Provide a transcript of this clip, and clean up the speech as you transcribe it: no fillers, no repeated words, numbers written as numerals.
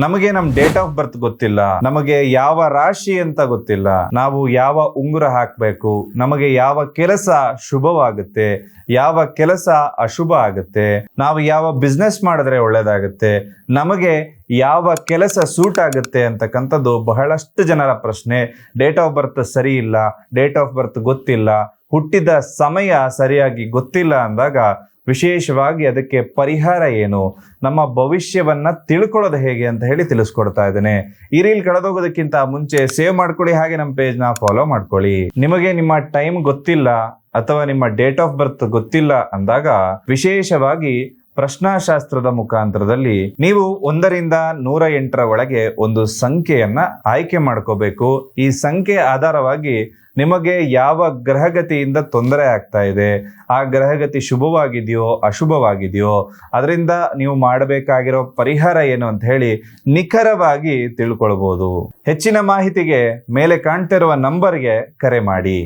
ನಮಗೆ ನಮ್ date of birth ಗೊತ್ತಿಲ್ಲ, ನಮಗೆ ಯಾವ ರಾಶಿ ಅಂತ ಗೊತ್ತಿಲ್ಲ, ನಾವು ಯಾವ ಉಂಗುರ ಹಾಕ್ಬೇಕು, ನಮಗೆ ಯಾವ ಕೆಲಸ ಶುಭವಾಗುತ್ತೆ, ಯಾವ ಕೆಲಸ ಅಶುಭ ಆಗುತ್ತೆ, ನಾವು ಯಾವ ಬಿಸ್ನೆಸ್ ಮಾಡಿದ್ರೆ ಒಳ್ಳೇದಾಗುತ್ತೆ, ನಮಗೆ ಯಾವ ಕೆಲಸ ಸೂಟ್ ಆಗುತ್ತೆ ಅಂತಕ್ಕಂಥದ್ದು ಬಹಳಷ್ಟು ಜನರ ಪ್ರಶ್ನೆ. ಡೇಟ್ ಆಫ್ ಬರ್ತ್ ಸರಿ ಇಲ್ಲ, ಡೇಟ್ ಆಫ್ ಬರ್ತ್ ಗೊತ್ತಿಲ್ಲ, ಹುಟ್ಟಿದ ಸಮಯ ಸರಿಯಾಗಿ ಗೊತ್ತಿಲ್ಲ ಅಂದಾಗ ವಿಶೇಷವಾಗಿ ಅದಕ್ಕೆ ಪರಿಹಾರ ಏನು, ನಮ್ಮ ಭವಿಷ್ಯವನ್ನ ತಿಳ್ಕೊಳ್ಳೋದು ಹೇಗೆ ಅಂತ ಹೇಳಿ ತಿಳಿಸ್ಕೊಡ್ತಾ ಇದ್ದೇನೆ. ಈ ರೀಲ್ ಕಳೆದೋಗೋದಕ್ಕಿಂತ ಮುಂಚೆ ಸೇವ್ ಮಾಡ್ಕೊಳ್ಳಿ, ಹಾಗೆ ನಮ್ಮ ಪೇಜ್ನ ಫಾಲೋ ಮಾಡ್ಕೊಳ್ಳಿ. ನಿಮಗೆ ನಿಮ್ಮ ಟೈಮ್ ಗೊತ್ತಿಲ್ಲ ಅಥವಾ ನಿಮ್ಮ ಡೇಟ್ ಆಫ್ ಬರ್ತ್ ಗೊತ್ತಿಲ್ಲ ಅಂದಾಗ ವಿಶೇಷವಾಗಿ ಪ್ರಶ್ನಾಶಾಸ್ತ್ರದ ಮುಖಾಂತರದಲ್ಲಿ ನೀವು 1ರಿಂದ 108ರ ಒಳಗೆ ಒಂದು ಸಂಖ್ಯೆಯನ್ನ ಆಯ್ಕೆ ಮಾಡ್ಕೋಬೇಕು. ಈ ಸಂಖ್ಯೆ ಆಧಾರವಾಗಿ ನಿಮಗೆ ಯಾವ ಗ್ರಹಗತಿಯಿಂದ ತೊಂದರೆ ಆಗ್ತಾ ಇದೆ, ಆ ಗ್ರಹಗತಿ ಶುಭವಾಗಿದೆಯೋ ಅಶುಭವಾಗಿದೆಯೋ, ಅದರಿಂದ ನೀವು ಮಾಡಬೇಕಾಗಿರೋ ಪರಿಹಾರ ಏನು ಅಂತ ಹೇಳಿ ನಿಖರವಾಗಿ ತಿಳ್ಕೊಳ್ಬಹುದು. ಹೆಚ್ಚಿನ ಮಾಹಿತಿಗೆ ಮೇಲೆ ಕಾಣ್ತಿರುವ ನಂಬರ್ಗೆ ಕರೆ ಮಾಡಿ.